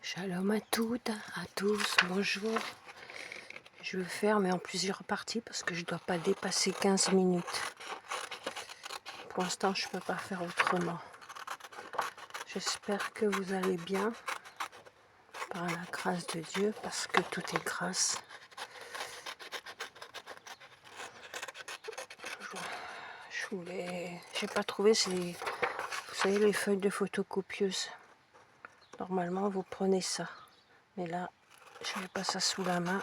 Shalom à toutes, à tous, bonjour. Je vais faire mais en plusieurs parties parce que je ne dois pas dépasser 15 minutes. Pour l'instant, je ne peux pas faire autrement. J'espère que vous allez bien par la grâce de Dieu parce que tout est grâce. J'ai pas trouvé vous savez, les feuilles de photocopieuse. Normalement, vous prenez ça. Mais là, je n'avais pas ça sous la main.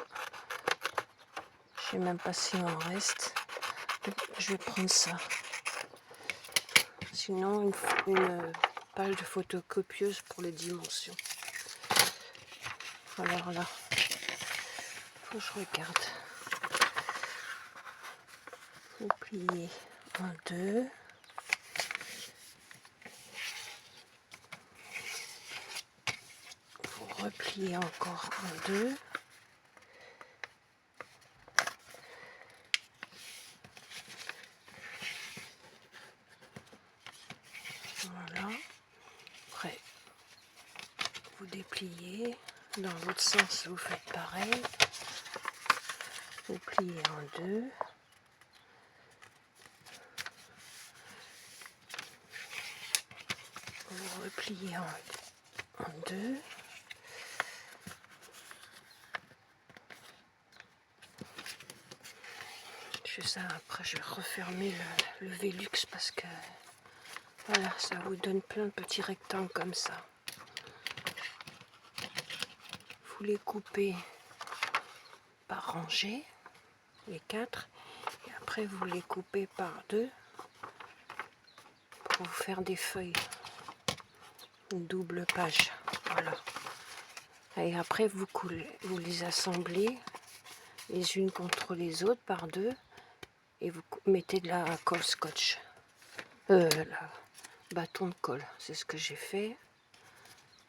Je sais même pas s'il en reste. Donc, je vais prendre ça. Sinon, une page de photocopieuse pour les dimensions. Alors là, faut que je regarde. Vous pliez en deux. Vous repliez encore en deux. Voilà. Après, vous dépliez. Dans l'autre sens, vous faites pareil. Vous pliez en deux. Vous repliez en deux. Je fais ça, après je vais refermer le Velux parce que voilà, ça vous donne plein de petits rectangles comme ça. Vous les coupez par rangée, les quatre, et après vous les coupez par deux pour vous faire des feuilles, une double page. Voilà. Et après vous les assemblez les unes contre les autres par deux et vous mettez de la colle scotch, la bâton de colle. C'est ce que j'ai fait.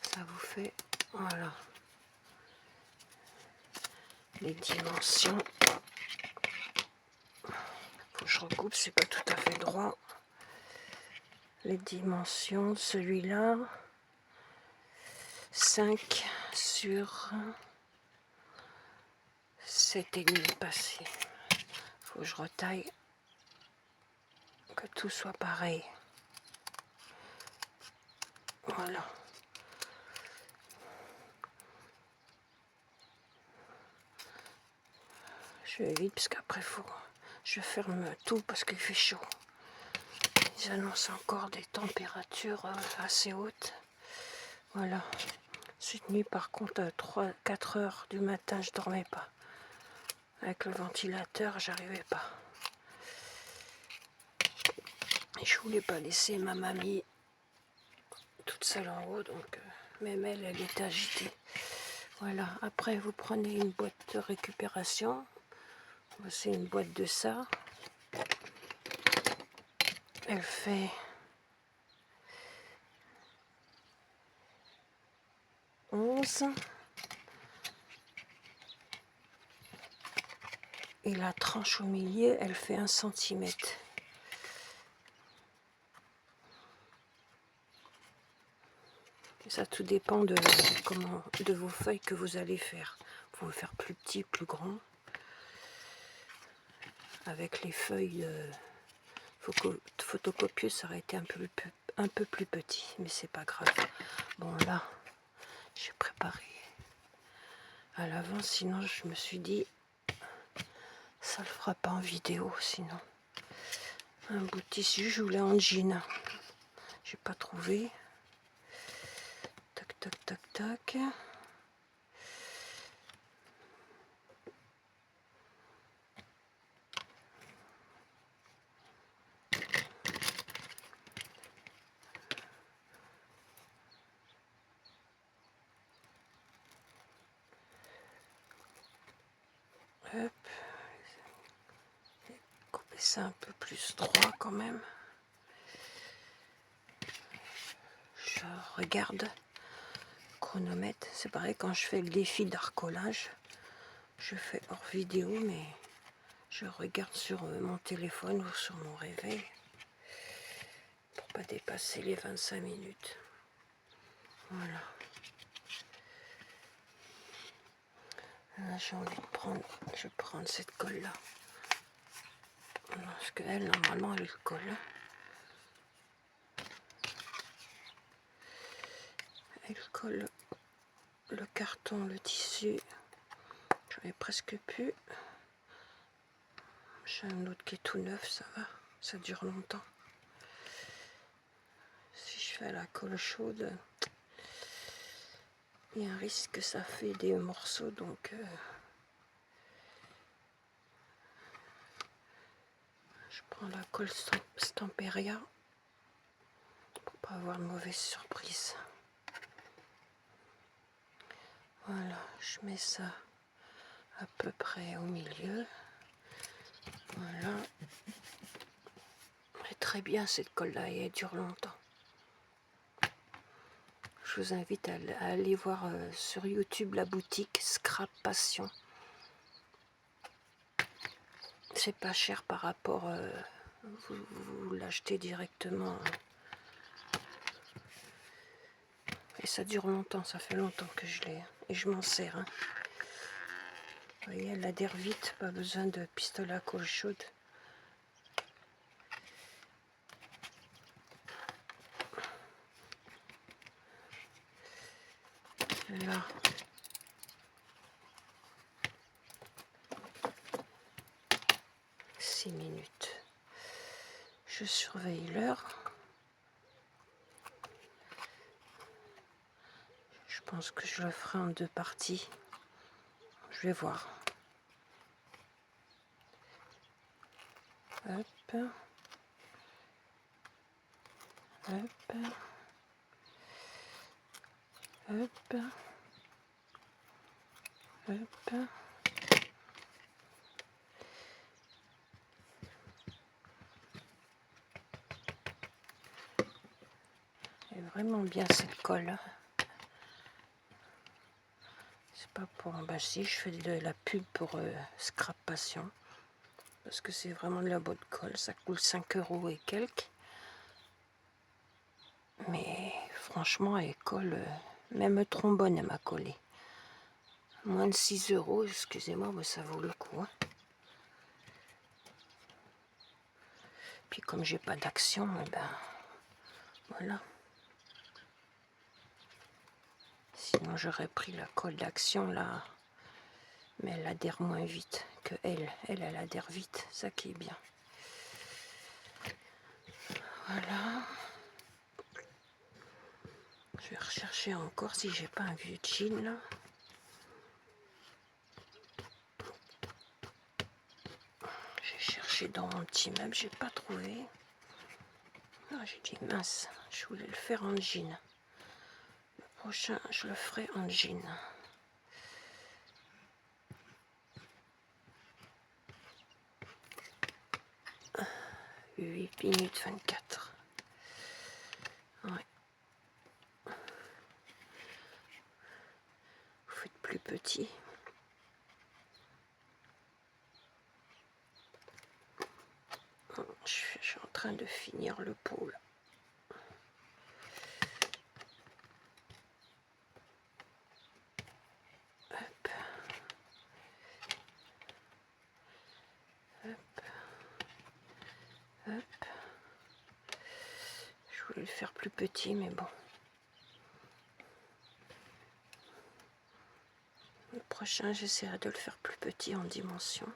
Ça vous fait, voilà, les dimensions. Faut que je recoupe, c'est pas tout à fait droit. Les dimensions, celui-là, 5 sur 7,5 passé. Faut que je retaille, que tout soit pareil. Voilà. Je vais vite parce qu'après je ferme tout parce qu'il fait chaud. Ils annoncent encore des températures assez hautes. Voilà. Cette nuit par contre, 3-4 heures du matin, je dormais pas. Avec le ventilateur, j'arrivais pas. Et je voulais pas laisser ma mamie toute seule en haut, donc même elle était agitée. Voilà, après vous prenez une boîte de récupération. C'est une boîte de ça. Elle fait 11. Et la tranche au milieu, elle fait 1 centimètre. Et ça tout dépend de vos feuilles que vous allez faire. Vous pouvez faire plus petit, plus grand. Avec les feuilles photocopieuses, ça aurait été un peu plus petit, mais c'est pas grave. Bon là, j'ai préparé à l'avance, sinon je me suis dit, ça le fera pas en vidéo sinon. Un bout de tissu, je voulais en jean. J'ai pas trouvé. Tac, tac, tac, tac. Hop. Couper ça un peu plus droit quand même. Je regarde chronomètre. C'est pareil quand je fais le défi d'arcolage. Je fais hors vidéo, mais je regarde sur mon téléphone ou sur mon réveil pour pas dépasser les 25 minutes. Voilà. j'ai envie de prendre, je vais prendre cette colle là. Parce qu'elle, normalement, elle colle. Elle colle le carton, le tissu. J'en ai presque plus. J'ai un autre qui est tout neuf, ça va. Ça dure longtemps. Si je fais à la colle chaude, il y a un risque que ça fait des morceaux, donc je prends la colle Stamperia pour pas avoir de mauvaise surprise. Voilà, je mets ça à peu près au milieu. Voilà. Elle est très bien cette colle là et elle dure longtemps. Je vous invite à aller voir sur YouTube la boutique Scrap Passion. C'est pas cher par rapport, vous l'achetez directement. Et ça dure longtemps, ça fait longtemps que je l'ai. Et je m'en sers. Hein. Vous voyez, elle adhère vite, pas besoin de pistolet à colle chaude. Là. 6 minutes. Je surveille l'heure. Je pense que je le ferai en 2 parties. Je vais voir. Hop. Hop. Hop. Hop. Elle est vraiment bien cette colle. C'est pas pour... Bah si, je fais de la pub pour Scrap Passion. Parce que c'est vraiment de la bonne colle. Ça coûte 5 € et quelques. Mais franchement, elle colle. Même trombone, elle m'a collé. Moins de 6 €, excusez-moi, mais ça vaut le coup. Hein. Puis comme j'ai pas d'action, eh ben voilà. Sinon j'aurais pris la colle d'action là. Mais elle adhère moins vite que elle. Elle adhère vite, ça qui est bien. Voilà. Je vais rechercher encore si j'ai pas un vieux jean là. J'ai cherché dans mon petit meuble, j'ai pas trouvé. Ah, j'ai dit mince, je voulais le faire en jean. Le prochain, je le ferai en jean. 8 minutes 24. Ouais. Vous faites plus petit. Je suis en train de finir le pot là. Hop. Hop. Hop. Je voulais le faire plus petit, mais bon. Le prochain, j'essaierai de le faire plus petit en dimension.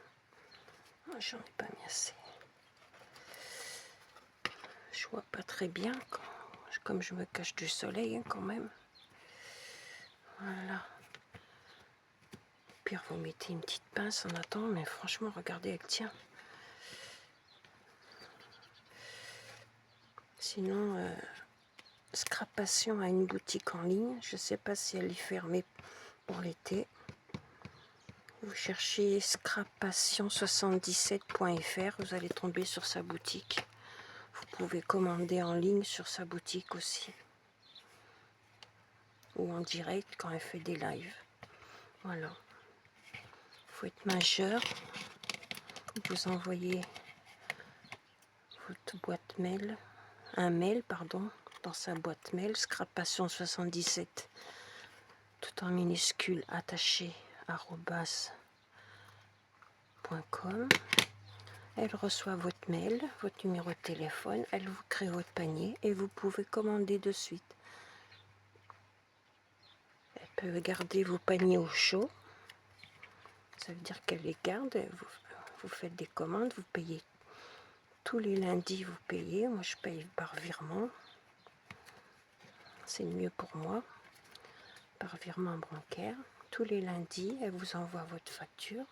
J'en ai pas mis assez. Je vois pas très bien, comme je me cache du soleil hein, quand même. Voilà. Au pire, vous mettez une petite pince en attendant, mais franchement, regardez, elle tient. Sinon, Scrap Passion a une boutique en ligne. Je sais pas si elle est fermée pour l'été. Vous cherchez scrappassion77.fr, vous allez tomber sur sa boutique. Vous pouvez commander en ligne sur sa boutique aussi. Ou en direct quand elle fait des lives. Voilà. Il faut être majeur. Vous envoyez votre boîte mail, un mail, pardon, dans sa boîte mail, scrappassion77, tout en minuscule, attaché @. Elle reçoit votre mail, votre numéro de téléphone, elle vous crée votre panier et vous pouvez commander de suite. Elle peut garder vos paniers au chaud, ça veut dire qu'elle les garde, vous faites des commandes, vous payez tous les lundis, vous payez, moi je paye par virement, c'est mieux pour moi, par virement bancaire. Tous les lundis, elle vous envoie votre facture.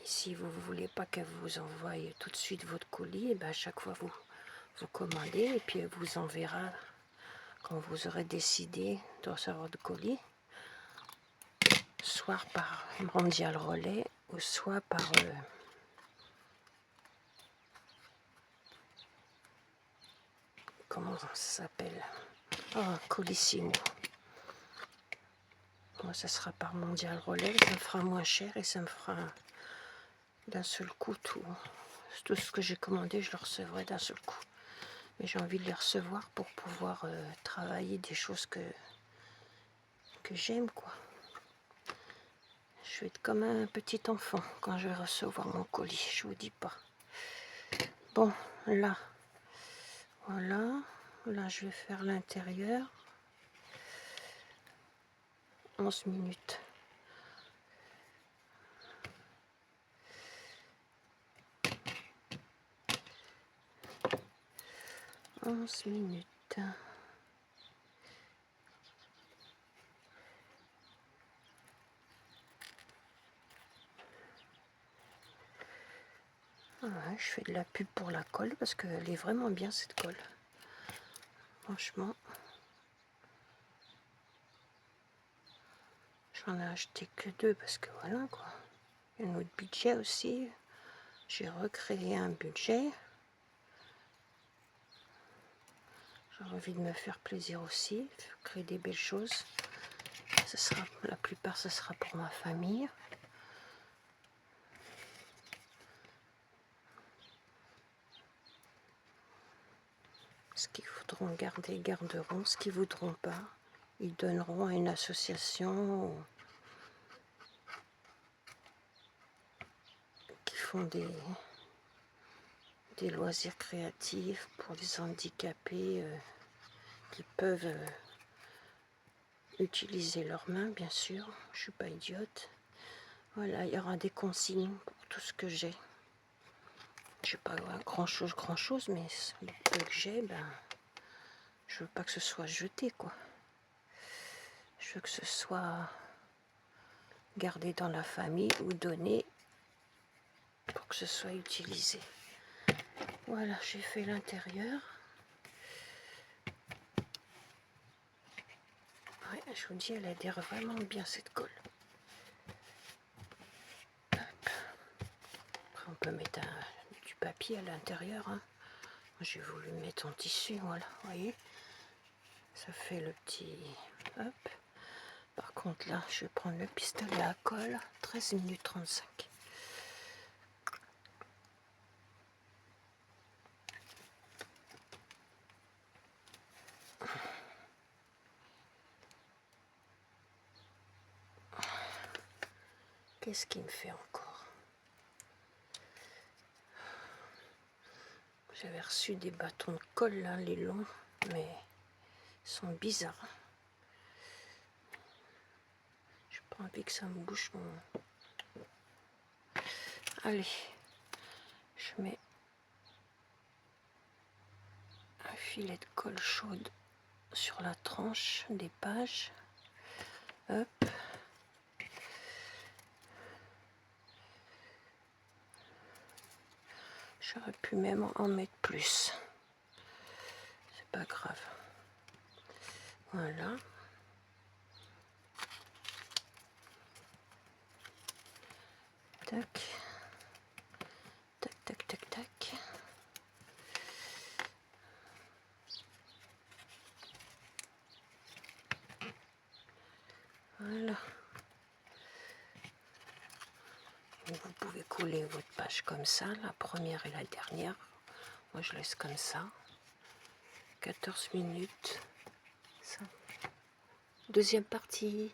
Si vous ne voulez pas qu'elle vous envoie tout de suite votre colis, et bien à chaque fois vous commandez et puis elle vous enverra quand vous aurez décidé de recevoir de colis, soit par Mondial Relais ou soit par comment ça s'appelle, Colissimo. Moi ça sera par Mondial Relais, ça me fera moins cher et ça me fera d'un seul coup tout ce que j'ai commandé, je le recevrai d'un seul coup. Mais j'ai envie de les recevoir pour pouvoir travailler des choses que j'aime, quoi. Je vais être comme un petit enfant quand je vais recevoir mon colis, je vous dis pas. Bon, là, voilà, là je vais faire l'intérieur. 11 minutes. Ouais, je fais de la pub pour la colle parce qu'elle est vraiment bien cette colle. Franchement. J'en ai acheté que 2 parce que voilà quoi. Il y a un autre budget aussi. J'ai recréé un budget. J'ai envie de me faire plaisir aussi, créer des belles choses. Ce sera, la plupart, ce sera pour ma famille. Ce qu'ils voudront garder, garderont. Ce qu'ils voudront pas, ils donneront à une association qui font des loisirs créatifs pour les handicapés qui peuvent utiliser leurs mains, bien sûr. Je suis pas idiote. Voilà, il y aura des consignes pour tout ce que j'ai. Je sais pas grand chose, mais le peu que j'ai, ben, je veux pas que ce soit jeté, quoi. Je veux que ce soit gardé dans la famille ou donné pour que ce soit utilisé. Voilà, j'ai fait l'intérieur. Ouais, je vous dis, elle adhère vraiment bien cette colle. Après, on peut mettre du papier à l'intérieur. Hein. J'ai voulu mettre en tissu, voilà, vous voyez. Ça fait le petit... Hop. Par contre, là, je vais prendre le pistolet à colle. 13 minutes 35. Qu'est-ce qu'il me fait encore? J'avais reçu des bâtons de colle, là, les longs, mais ils sont bizarres. J'ai pas envie que ça me bouche mon... Allez, je mets un filet de colle chaude sur la tranche des pages. Hop. J'aurais pu même en mettre plus. C'est pas grave. Voilà. Tac. Tac, tac, tac, tac. Voilà. Vous pouvez couler votre page comme ça, la première et la dernière. Moi, je laisse comme ça. 14 minutes. Ça. Deuxième partie.